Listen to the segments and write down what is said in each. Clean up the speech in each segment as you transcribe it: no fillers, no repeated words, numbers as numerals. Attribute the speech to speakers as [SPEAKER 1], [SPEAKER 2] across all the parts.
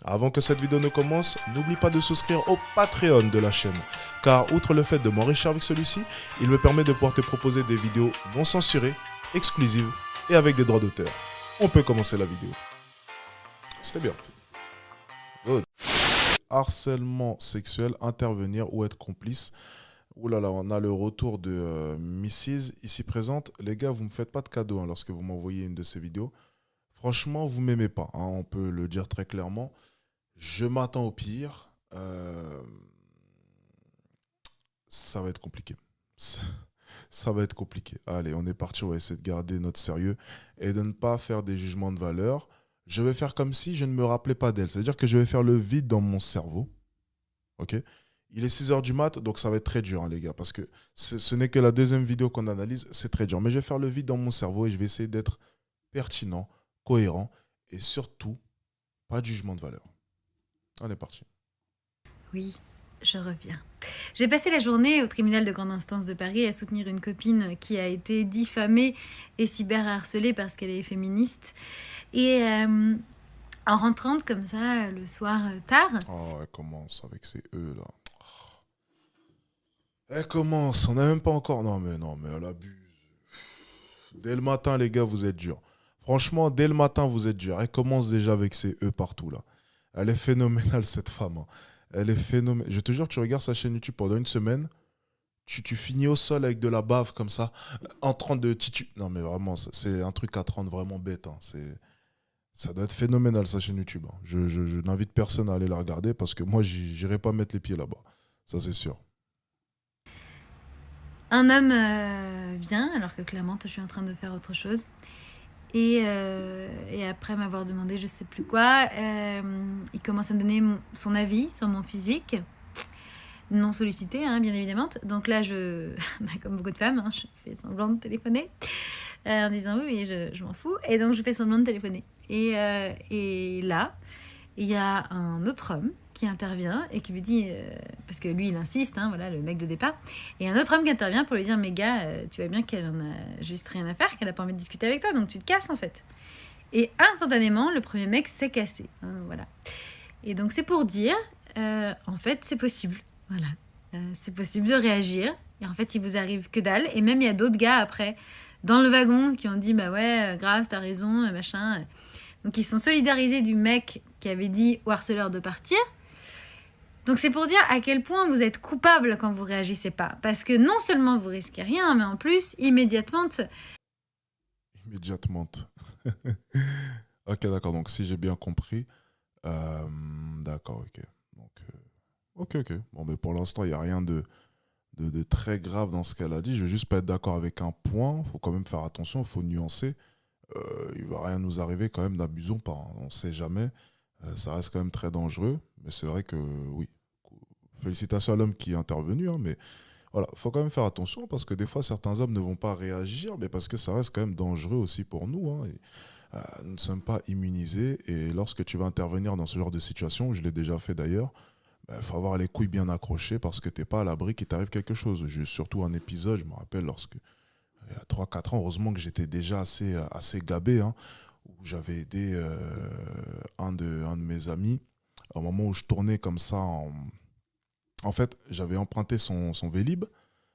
[SPEAKER 1] Avant que cette vidéo ne commence, n'oublie pas de souscrire au Patreon de la chaîne, car outre le fait de m'enrichir avec celui-ci, il me permet de pouvoir te proposer des vidéos non censurées, exclusives et avec des droits d'auteur. On peut commencer la vidéo. C'était bien. Good. Harcèlement sexuel, intervenir ou être complice. Ouh là là, on a le retour de Mrs. ici présente. Les gars, vous me faites pas de cadeau lorsque vous m'envoyez une de ces vidéos. Franchement, vous m'aimez pas, on peut le dire très clairement. Je m'attends au pire. Ça va être compliqué. Ça va être compliqué. Allez, on est parti, on va essayer de garder notre sérieux et de ne pas faire des jugements de valeur. Je vais faire comme si je ne me rappelais pas d'elle. C'est-à-dire que je vais faire le vide dans mon cerveau. Ok ? Il est 6h du mat, donc ça va être très dur, les gars, parce que ce n'est que la deuxième vidéo qu'on analyse, c'est très dur. Mais je vais faire le vide dans mon cerveau et je vais essayer d'être pertinent, cohérent et surtout, pas de jugement de valeur. On est parti.
[SPEAKER 2] Oui, je reviens. J'ai passé la journée au tribunal de grande instance de Paris à soutenir une copine qui a été diffamée et cyberharcelée parce qu'elle est féministe. Et en rentrant comme ça le soir tard...
[SPEAKER 1] Oh, elle commence avec ses E là. Elle commence, on n'a même pas encore... Non mais elle abuse. Dès le matin, les gars, vous êtes durs. Franchement, dès le matin, vous êtes durs. Elle commence déjà avec ses E partout là. Elle est phénoménale, cette femme. Elle est phénoménale. Je te jure, tu regardes sa chaîne YouTube pendant une semaine, tu finis au sol avec de la bave comme ça, en train de titu... Non mais vraiment, c'est un truc à te rendre vraiment bête. Ça doit être phénoménal, sa chaîne YouTube. Je n'invite personne à aller la regarder parce que moi, j'irai pas mettre les pieds là-bas. Ça, c'est sûr.
[SPEAKER 2] Un homme vient, alors que clairement, je suis en train de faire autre chose. Et après m'avoir demandé je sais plus quoi, il commence à me donner son avis sur mon physique. Non sollicité, bien évidemment. Donc là, comme beaucoup de femmes, je fais semblant de téléphoner en disant oui, je m'en fous. Et donc, je fais semblant de téléphoner. Et là, il y a un autre homme qui intervient et qui lui dit, parce que lui, il insiste, voilà, le mec de départ, et un autre homme qui intervient pour lui dire, mais gars, tu vois bien qu'elle en a juste rien à faire, qu'elle n'a pas envie de discuter avec toi, donc tu te casses en fait. Et instantanément, le premier mec s'est cassé. Voilà. Et donc, c'est pour dire, en fait, c'est possible. Voilà. C'est possible de réagir. Et en fait, il vous arrive que dalle. Et même, il y a d'autres gars après, dans le wagon, qui ont dit, bah ouais, grave, t'as raison, machin. Donc, ils sont solidarisés du mec qui avait dit au harceleur de partir. Donc, c'est pour dire à quel point vous êtes coupable quand vous réagissez pas. Parce que non seulement vous risquez rien, mais en plus, immédiatement...
[SPEAKER 1] Immédiatement. Ok, d'accord. Donc, si j'ai bien compris... d'accord, ok. Donc, ok. Bon, mais pour l'instant, il n'y a rien de très grave dans ce qu'elle a dit. Je vais juste pas être d'accord avec un point. Il faut quand même faire attention, il faut nuancer. Il ne va rien nous arriver quand même, n'abusons pas. On ne sait jamais. Ça reste quand même très dangereux. Mais c'est vrai que, oui. Félicitations à l'homme qui est intervenu. Mais voilà, il faut quand même faire attention parce que des fois, certains hommes ne vont pas réagir, mais parce que ça reste quand même dangereux aussi pour nous. Nous ne sommes pas immunisés. Et lorsque tu vas intervenir dans ce genre de situation, je l'ai déjà fait d'ailleurs, il faut avoir les couilles bien accrochées parce que tu n'es pas à l'abri qu'il t'arrive quelque chose. J'ai eu surtout un épisode, je me rappelle, il y a 3-4 ans, heureusement que j'étais déjà assez gabé, où j'avais aidé un de mes amis au moment où je tournais comme ça. En fait, j'avais emprunté son Vélib.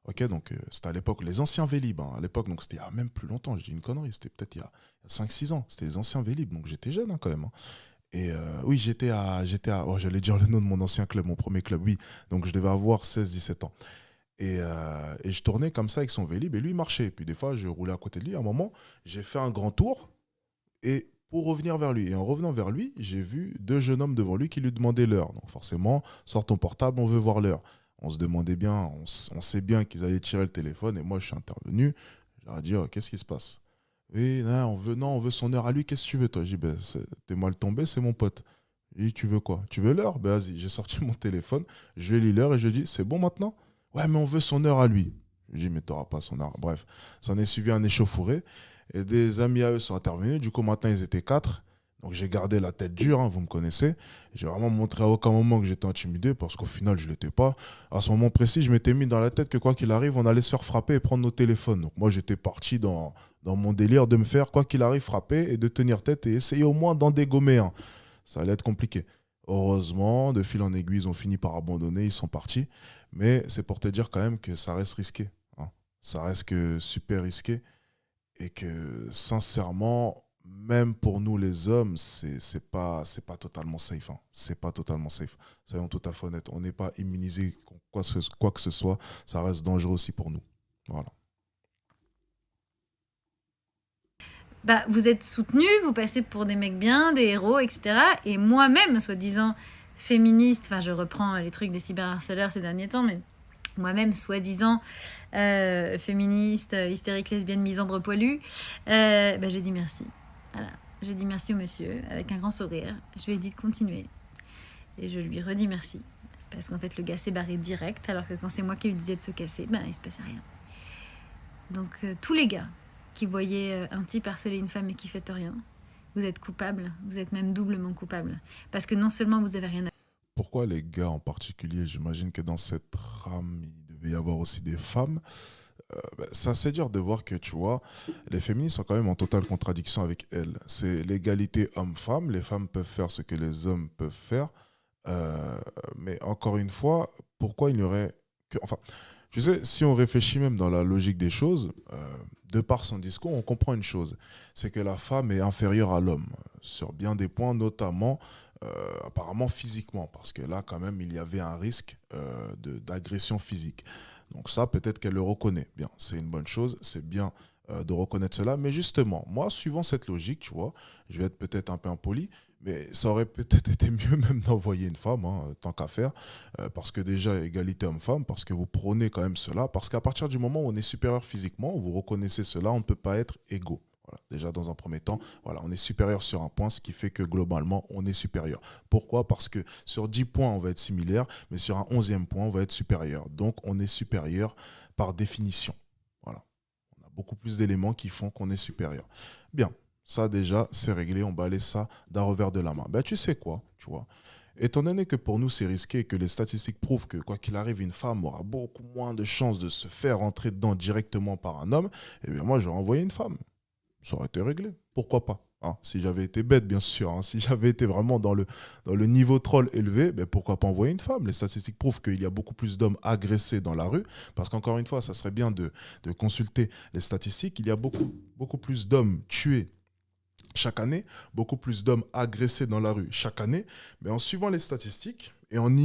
[SPEAKER 1] Ok, donc c'était à l'époque, les anciens Vélib. À l'époque, donc c'était il y a même plus longtemps, je dis une connerie, c'était peut-être il y a 5-6 ans. C'était les anciens Vélib, donc j'étais jeune quand même. Et oui, j'allais dire le nom de mon ancien club, mon premier club, oui. Donc je devais avoir 16-17 ans. Et je tournais comme ça avec son Vélib et lui il marchait. Puis des fois, je roulais à côté de lui. À un moment, j'ai fait un grand tour et pour revenir vers lui. Et en revenant vers lui, j'ai vu deux jeunes hommes devant lui qui lui demandaient l'heure. Donc forcément, sors ton portable, on veut voir l'heure. On se demandait bien, on sait bien qu'ils allaient tirer le téléphone. Et moi, je suis intervenu. Je leur ai dit, oh, qu'est-ce qui se passe? Oui, non, on veut son heure à lui. Qu'est-ce que tu veux, toi? J'ai dit, t'es mal tombé, c'est mon pote. Il dit, tu veux quoi? Tu veux l'heure? Vas-y, j'ai sorti mon téléphone, je lui ai lu l'heure et je lui ai dit, c'est bon maintenant? Ouais, mais on veut son heure à lui. Je lui ai dit, mais t'auras pas son heure. Bref, ça en est suivi un échauffouré. Et des amis à eux sont intervenus. Du coup, maintenant, ils étaient 4. Donc, j'ai gardé la tête dure, vous me connaissez. J'ai vraiment montré à aucun moment que j'étais intimidé parce qu'au final, je ne l'étais pas. À ce moment précis, je m'étais mis dans la tête que quoi qu'il arrive, on allait se faire frapper et prendre nos téléphones. Donc, moi, j'étais parti dans mon délire de me faire, quoi qu'il arrive, frapper et de tenir tête et essayer au moins d'en dégommer un. Ça allait être compliqué. Heureusement, de fil en aiguille, ils ont fini par abandonner, ils sont partis. Mais c'est pour te dire quand même que ça reste risqué, hein. Ça reste que super risqué et que sincèrement, même pour nous les hommes, c'est pas totalement safe, hein. C'est pas totalement safe. Soyons tout à fait honnêtes. On n'est pas immunisé contre quoi que ce soit. Ça reste dangereux aussi pour nous. Voilà.
[SPEAKER 2] Bah, vous êtes soutenus, vous passez pour des mecs bien, des héros, etc. Et moi-même, soi-disant féministe, enfin je reprends les trucs des cyberharceleurs ces derniers temps, mais moi-même, soi-disant féministe, hystérique, lesbienne, misandre, poilue, bah, j'ai dit merci. Voilà. J'ai dit merci au monsieur avec un grand sourire. Je lui ai dit de continuer. Et je lui redis merci. Parce qu'en fait, le gars s'est barré direct, alors que quand c'est moi qui lui disais de se casser, ben, il se passait rien. Donc, tous les gars qui voyaient un type harceler une femme et qui faites rien, vous êtes coupable, vous êtes même doublement coupable. Parce que non seulement vous avez rien à...
[SPEAKER 1] Pourquoi les gars en particulier? J'imagine que dans cette trame, il devait y avoir aussi des femmes. C'est assez dur de voir que, tu vois, les féministes sont quand même en totale contradiction avec elles. C'est l'égalité homme-femme. Les femmes peuvent faire ce que les hommes peuvent faire. Euh, mais encore une fois, pourquoi il n'y aurait que... Enfin, tu sais, si on réfléchit même dans la logique des choses, de par son discours, on comprend une chose, c'est que la femme est inférieure à l'homme, sur bien des points, notamment apparemment physiquement, parce que là, quand même, il y avait un risque d'agression physique. Donc ça, peut-être qu'elle le reconnaît. Bien, c'est une bonne chose, c'est bien de reconnaître cela. Mais justement, moi, suivant cette logique, tu vois, je vais être peut-être un peu impoli, mais ça aurait peut-être été mieux même d'envoyer une femme, hein, tant qu'à faire, parce que déjà, égalité homme-femme, parce que vous prônez quand même cela, parce qu'à partir du moment où on est supérieur physiquement, vous reconnaissez cela, on ne peut pas être égaux. Voilà. Déjà, dans un premier temps, voilà, on est supérieur sur un point, ce qui fait que globalement, on est supérieur. Pourquoi? Parce que sur 10 points, on va être similaire, mais sur un 11e point, on va être supérieur. Donc, on est supérieur par définition. Voilà. On a beaucoup plus d'éléments qui font qu'on est supérieur. Bien, ça déjà, c'est réglé, on balaye ça d'un revers de la main. Ben, tu sais quoi, tu vois, étant donné que pour nous c'est risqué et que les statistiques prouvent que quoi qu'il arrive, une femme aura beaucoup moins de chances de se faire rentrer dedans directement par un homme, eh bien moi j'aurais envoyé une femme. Ça aurait été réglé. Pourquoi pas, hein? Si j'avais été bête, bien sûr, hein. Si j'avais été vraiment dans le niveau troll élevé, ben pourquoi pas envoyer une femme? Les statistiques prouvent qu'il y a beaucoup plus d'hommes agressés dans la rue. Parce qu'encore une fois, ça serait bien de consulter les statistiques. Il y a beaucoup plus d'hommes tués chaque année, beaucoup plus d'hommes agressés dans la rue chaque année. Mais en suivant les statistiques et en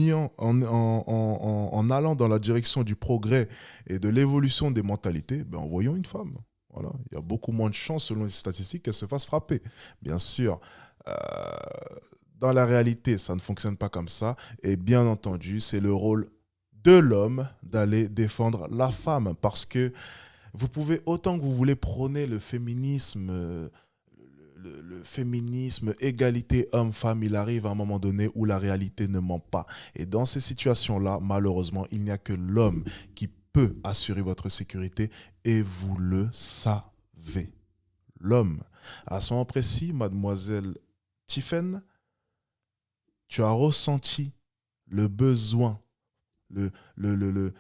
[SPEAKER 1] allant dans la direction du progrès et de l'évolution des mentalités, ben envoyons une femme. Voilà. Il y a beaucoup moins de chances, selon les statistiques, qu'elle se fasse frapper. Bien sûr, euh, dans la réalité, ça ne fonctionne pas comme ça. Et bien entendu, c'est le rôle de l'homme d'aller défendre la femme. Parce que vous pouvez, autant que vous voulez prôner le féminisme, le féminisme, égalité homme-femme, il arrive à un moment donné où la réalité ne ment pas. Et dans ces situations-là, malheureusement, il n'y a que l'homme qui peut assurer votre sécurité et vous le savez. L'homme. À ce moment précis, mademoiselle Tiffen, tu as ressenti le besoin,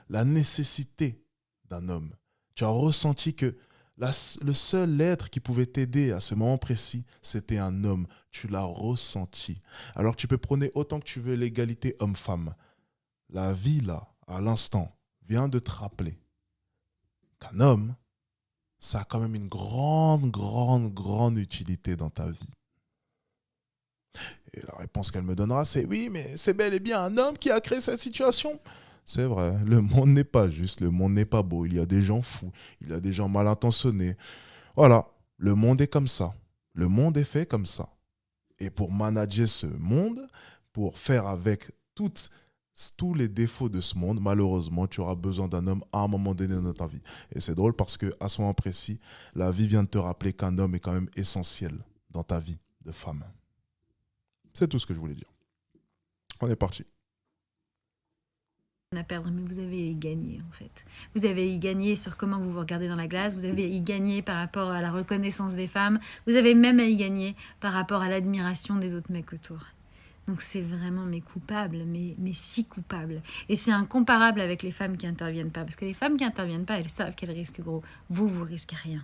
[SPEAKER 1] la nécessité d'un homme. Tu as ressenti que le seul être qui pouvait t'aider à ce moment précis, c'était un homme. Tu l'as ressenti. Alors tu peux prôner autant que tu veux l'égalité homme-femme. La vie, là, à l'instant, vient de te rappeler qu'un homme, ça a quand même une grande, grande, grande utilité dans ta vie. Et la réponse qu'elle me donnera, c'est oui, mais c'est bel et bien un homme qui a créé cette situation. C'est vrai, le monde n'est pas juste, le monde n'est pas beau, il y a des gens fous, il y a des gens mal intentionnés. Voilà, le monde est comme ça. Le monde est fait comme ça. Et pour manager ce monde, pour faire avec tous les défauts de ce monde, malheureusement, tu auras besoin d'un homme à un moment donné dans ta vie. Et c'est drôle parce qu'à ce moment précis, la vie vient de te rappeler qu'un homme est quand même essentiel dans ta vie de femme. C'est tout ce que je voulais dire. On est parti.
[SPEAKER 2] À perdre, mais vous avez y gagné en fait. Vous avez y gagné sur comment vous vous regardez dans la glace, vous avez y gagné par rapport à la reconnaissance des femmes, vous avez même à y gagner par rapport à l'admiration des autres mecs autour. Donc c'est vraiment mais coupable, mais si coupable. Et c'est incomparable avec les femmes qui interviennent pas, parce que les femmes qui interviennent pas, elles savent qu'elles risquent gros. Vous risquez rien.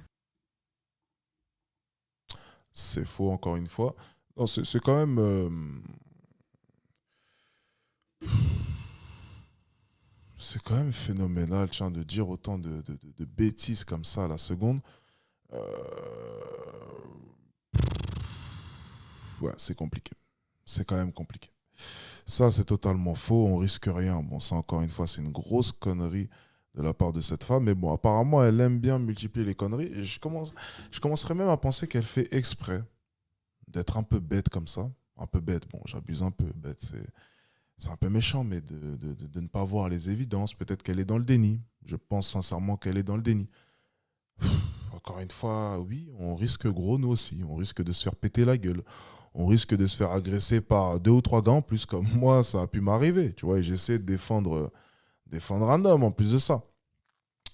[SPEAKER 1] C'est faux encore une fois. Non, c'est quand même... c'est quand même phénoménal, tiens, de dire autant de bêtises comme ça à la seconde. Euh, Ouais, c'est compliqué. C'est quand même compliqué. Ça, c'est totalement faux. On risque rien. Bon, ça, encore une fois, c'est une grosse connerie de la part de cette femme. Mais bon, apparemment, elle aime bien multiplier les conneries. Et je commencerais même à penser qu'elle fait exprès d'être un peu bête comme ça. Un peu bête, bon, j'abuse un peu. Bête, c'est un peu méchant, mais de ne pas voir les évidences. Peut-être qu'elle est dans le déni. Je pense sincèrement qu'elle est dans le déni. Encore une fois, oui, on risque gros, nous aussi. On risque de se faire péter la gueule. On risque de se faire agresser par deux ou trois gars en plus, comme moi, ça a pu m'arriver. Tu vois, et j'essaie de défendre un homme en plus de ça.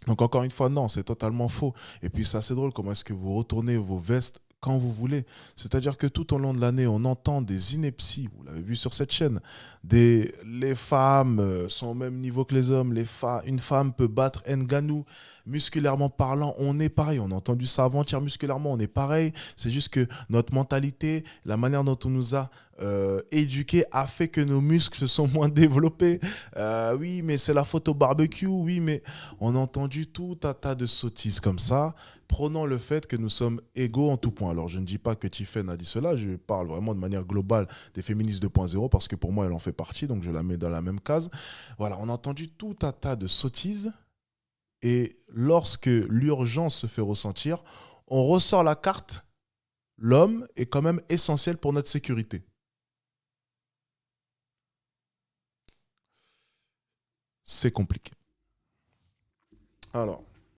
[SPEAKER 1] Donc encore une fois, non, c'est totalement faux. Et puis c'est assez drôle comment est-ce que vous retournez vos vestes quand vous voulez. C'est-à-dire que tout au long de l'année, on entend des inepties, vous l'avez vu sur cette chaîne, les femmes sont au même niveau que les hommes, une femme peut battre Ngannou, musculairement parlant, on est pareil, on a entendu ça avant-hier, musculairement, on est pareil, c'est juste que notre mentalité, la manière dont on nous a éduqués a fait que nos muscles se sont moins développés. Oui, mais c'est la faute au barbecue, oui, mais on a entendu tout un tas de sottises comme ça, prônant le fait que nous sommes égaux en tout point. Alors, je ne dis pas que Tiffen a dit cela, je parle vraiment de manière globale des féministes 2.0, parce que pour moi, elle en fait partie, donc je la mets dans la même case. Voilà, on a entendu tout un tas de sottises, et lorsque l'urgence se fait ressentir, on ressort la carte, l'homme est quand même essentiel pour notre sécurité. C'est compliqué. Alors,